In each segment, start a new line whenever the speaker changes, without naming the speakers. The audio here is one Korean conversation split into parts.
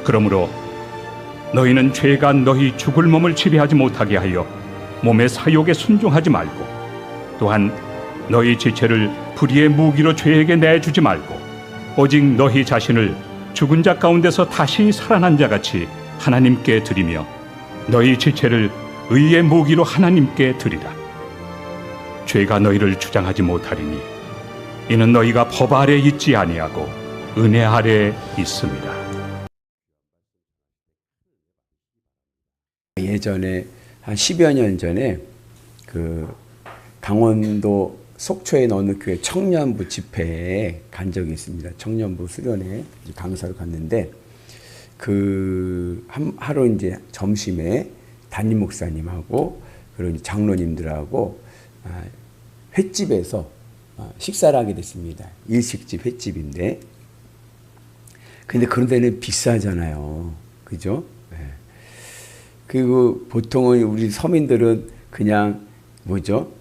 그러므로 너희는 죄가 너희 죽을 몸을 지배하지 못하게 하여 몸의 사욕에 순종하지 말고, 또한 너희 지체를 불의의 무기로 죄에게 내주지 말고, 오직 너희 자신을 죽은 자 가운데서 다시 살아난 자같이 하나님께 드리며 너희 지체를 의의 무기로 하나님께 드리라. 죄가 너희를 주장하지 못하리니 이는 너희가 법 아래 있지 아니하고 은혜 아래 있습니다.
예전에 한 10여 년 전에 그 강원도 속초에 어느 교회 청년부 집회에 간 적이 있습니다. 청년부 수련회 강사로 갔는데 그 하루 이제 점심에 담임 목사님하고 그리고 장로님들하고 횟집에서 식사를 하게 됐습니다. 일식집 횟집인데, 근데 그런 데는 비싸잖아요. 그죠? 네. 그리고 보통은 우리 서민들은 그냥 뭐죠?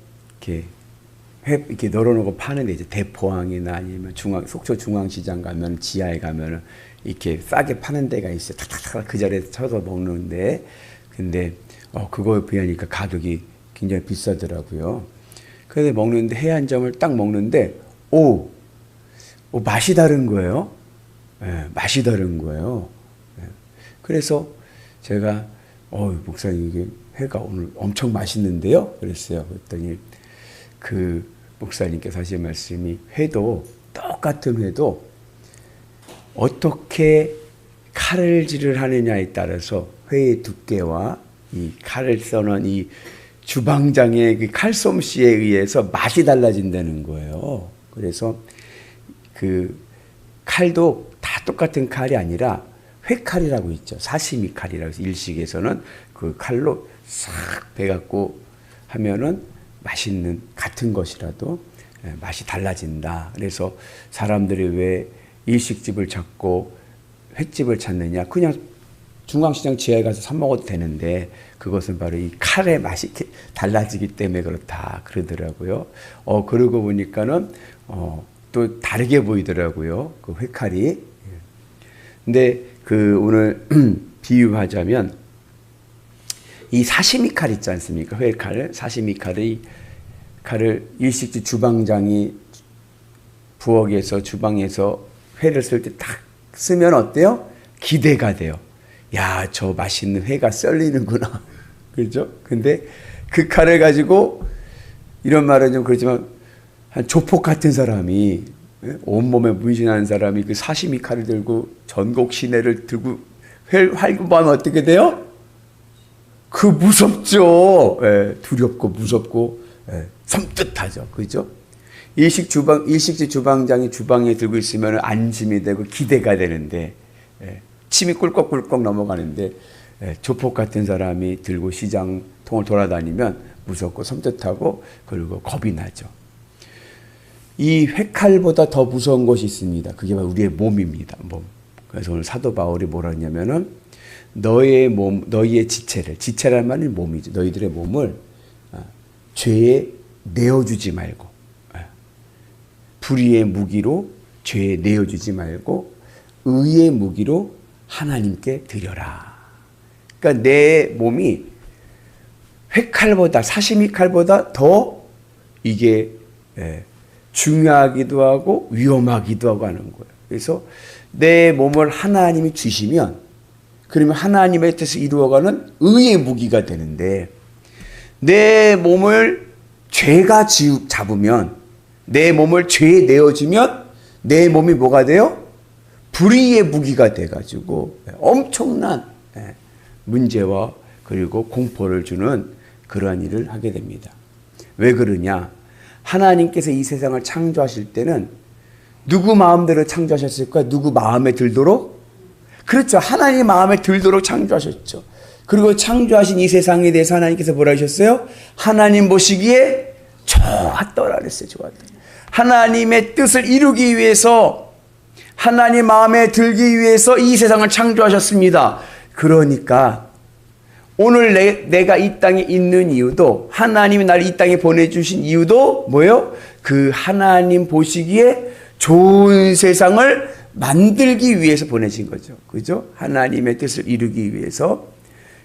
이렇게 널어놓고 파는데, 이제 대포항이나 아니면 속초 중앙시장 가면 지하에 가면은 이렇게 싸게 파는 데가 있어요. 탁탁탁 그 자리에서 쳐서 먹는데, 근데 그거에 비하니까 가격이 굉장히 비싸더라고요. 그래서 먹는데 해안점을 딱 먹는데 맛이 다른 거예요. 네, 맛이 다른 거예요. 네. 그래서 제가 목사님 이게 회가 오늘 엄청 맛있는데요? 그랬어요. 그랬더니 그 목사님께서 하신 말씀이, 회도 똑같은 회도 어떻게 칼질을 하느냐에 따라서 회의 두께와 이 칼을 써는 이 주방장의 그 칼솜씨에 의해서 맛이 달라진다는 거예요. 그래서 그 칼도 다 똑같은 칼이 아니라 회칼이라고 있죠. 사시미 칼이라고 해서 일식에서는 그 칼로 싹 베갖고 하면은 맛있는 같은 것이라도 맛이 달라진다. 그래서 사람들이 왜 일식집을 찾고 횟집을 찾느냐, 그냥 중앙시장 지하에 가서 사 먹어도 되는데 그것은 바로 이 칼의 맛이 달라지기 때문에 그렇다 그러더라고요. 그러고 보니까는 또 다르게 보이더라고요. 그 회칼이. 근데 그 오늘 비유하자면 이 사시미 칼 있지 않습니까? 회칼, 사시미 칼을 일식집 주방장이 부엌에서 주방에서 회를 쓸 때 딱 쓰면 어때요? 기대가 돼요. 야, 저 맛있는 회가 썰리는구나. 그렇죠? 근데 그 칼을 가지고, 이런 말은 좀 그렇지만 한 조폭 같은 사람이, 온몸에 문신하는 사람이 그 사시미 칼을 들고 전곡 시내를 들고 회를 활구하면 어떻게 돼요? 그 무섭죠. 두렵고 무섭고 섬뜩하죠. 그죠? 일식집 주방장이 주방에 들고 있으면 안심이 되고 기대가 되는데, 침이 꿀꺽꿀꺽 넘어가는데, 조폭 같은 사람이 들고 시장 통을 돌아다니면 무섭고 섬뜩하고 그리고 겁이 나죠. 이 회칼보다 더 무서운 것이 있습니다. 그게 바로 우리의 몸입니다. 몸. 그래서 오늘 사도 바울이 뭐라 했냐면은 너희의 지체란 말은 몸이죠. 너희들의 몸을 죄에 내어주지 말고, 불의의 무기로 죄에 내어주지 말고 의의 무기로 하나님께 드려라. 그러니까 내 몸이 회칼보다, 사시미 칼보다 더 이게 중요하기도 하고 위험하기도 하고 하는 거예요. 그래서 내 몸을 하나님이 주시면, 그러면 하나님의 뜻을 이루어가는 의의 무기가 되는데, 내 몸을 죄가 잡으면, 내 몸을 죄에 내어주면 내 몸이 뭐가 돼요? 불의의 무기가 돼가지고 엄청난 문제와 그리고 공포를 주는 그러한 일을 하게 됩니다. 왜 그러냐? 하나님께서 이 세상을 창조하실 때는 누구 마음대로 창조하셨을까요? 누구 마음에 들도록? 그렇죠. 하나님 마음에 들도록 창조하셨죠. 그리고 창조하신 이 세상에 대해서 하나님께서 뭐라 하셨어요? 하나님 보시기에 좋았더라 그랬어요. 좋았더라. 하나님의 뜻을 이루기 위해서, 하나님 마음에 들기 위해서 이 세상을 창조하셨습니다. 그러니까 오늘 내가 이 땅에 있는 이유도, 하나님이 나를 이 땅에 보내주신 이유도 뭐예요? 그 하나님 보시기에 좋은 세상을 만들기 위해서 보내신 거죠. 그죠? 하나님의 뜻을 이루기 위해서.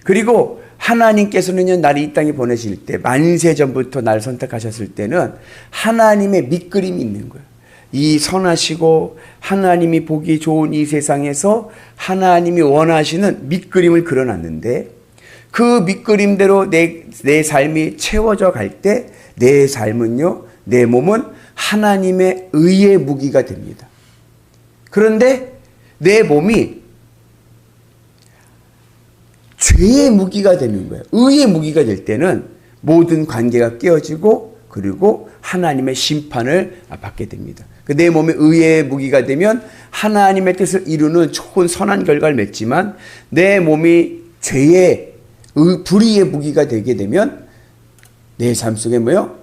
그리고 하나님께서는요, 나를 이 땅에 보내실 때, 만세 전부터 나를 선택하셨을 때는 하나님의 밑그림이 있는 거예요. 이 선하시고 하나님이 보기 좋은 이 세상에서 하나님이 원하시는 밑그림을 그려놨는데, 그 밑그림대로 내 삶이 채워져 갈 때 내 삶은요, 내 몸은 하나님의 의의 무기가 됩니다. 그런데 내 몸이 죄의 무기가 되는 거예요. 의의 무기가 될 때는 모든 관계가 깨어지고 그리고 하나님의 심판을 받게 됩니다. 내 몸이 의의 무기가 되면 하나님의 뜻을 이루는 좋은 선한 결과를 맺지만, 내 몸이 죄의 불의의 무기가 되게 되면 내 삶 속에 뭐요?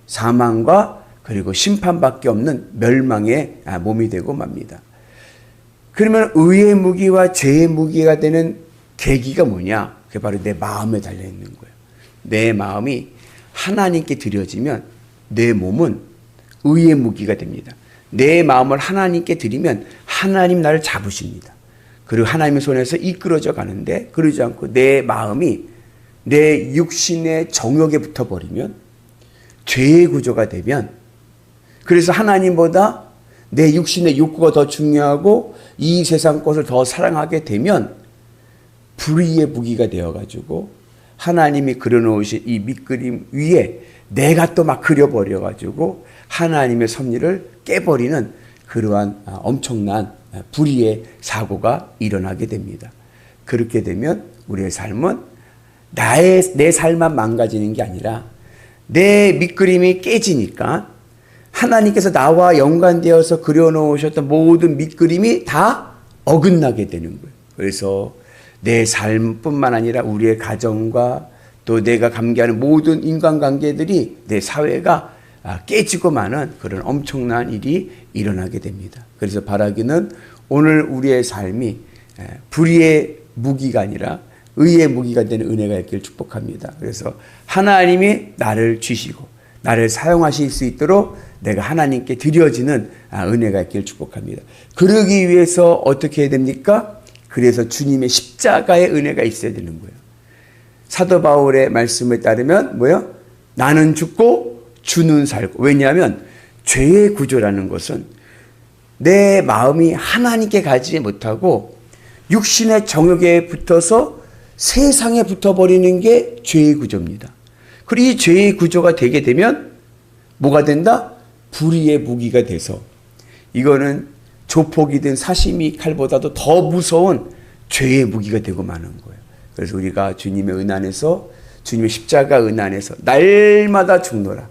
사망과 그리고 심판밖에 없는 멸망의 몸이 되고 맙니다. 그러면 의의 무기와 죄의 무기가 되는 계기가 뭐냐? 그게 바로 내 마음에 달려있는 거예요. 내 마음이 하나님께 드려지면 내 몸은 의의 무기가 됩니다. 내 마음을 하나님께 드리면 하나님 나를 잡으십니다. 그리고 하나님의 손에서 이끌어져 가는데, 그러지 않고 내 마음이 내 육신의 정욕에 붙어버리면 죄의 구조가 되면, 그래서 하나님보다 내 육신의 욕구가 더 중요하고 이 세상 것을 더 사랑하게 되면 불의의 무기가 되어가지고 하나님이 그려놓으신 이 밑그림 위에 내가 또 막 그려버려가지고 하나님의 섭리를 깨버리는 그러한 엄청난 불의의 사고가 일어나게 됩니다. 그렇게 되면 우리의 삶은 내 삶만 망가지는 게 아니라 내 밑그림이 깨지니까 하나님께서 나와 연관되어서 그려놓으셨던 모든 밑그림이 다 어긋나게 되는 거예요. 그래서 내 삶뿐만 아니라 우리의 가정과 또 내가 관계하는 모든 인간관계들이, 내 사회가 깨지고 마는 그런 엄청난 일이 일어나게 됩니다. 그래서 바라기는 오늘 우리의 삶이 불의의 무기가 아니라 의의 무기가 되는 은혜가 있기를 축복합니다. 그래서 하나님이 나를 주시고 나를 사용하실 수 있도록 내가 하나님께 드려지는 은혜가 있기를 축복합니다. 그러기 위해서 어떻게 해야 됩니까? 그래서 주님의 십자가의 은혜가 있어야 되는 거예요. 사도 바울의 말씀에 따르면 뭐요? 나는 죽고 주는 살고. 왜냐하면 죄의 구조라는 것은 내 마음이 하나님께 가지 못하고 육신의 정욕에 붙어서 세상에 붙어버리는 게 죄의 구조입니다. 그리고 이 죄의 구조가 되게 되면 뭐가 된다? 불의의 무기가 돼서, 이거는 조폭이든 사시미 칼보다도 더 무서운 죄의 무기가 되고 마는 거예요. 그래서 우리가 주님의 은 안에서, 주님의 십자가 은 안에서 날마다 죽노라.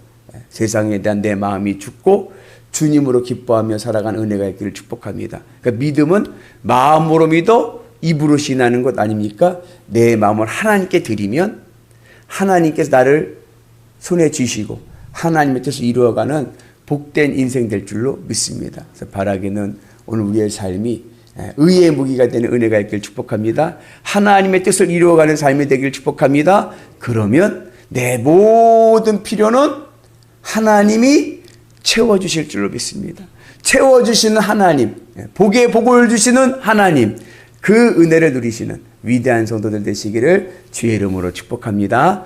세상에 대한 내 마음이 죽고 주님으로 기뻐하며 살아가는 은혜가 있기를 축복합니다. 그러니까 믿음은 마음으로 믿어 입으로 신하는 것 아닙니까? 내 마음을 하나님께 드리면 하나님께서 나를 손에 쥐시고 하나님의 뜻을 이루어가는 복된 인생 될 줄로 믿습니다. 그래서 바라기는 오늘 우리의 삶이 의의 무기가 되는 은혜가 있기를 축복합니다. 하나님의 뜻을 이루어가는 삶이 되기를 축복합니다. 그러면 내 모든 필요는 하나님이 채워주실 줄로 믿습니다. 채워주시는 하나님, 복에 복을 주시는 하나님, 그 은혜를 누리시는 위대한 성도들 되시기를 주의 이름으로 축복합니다.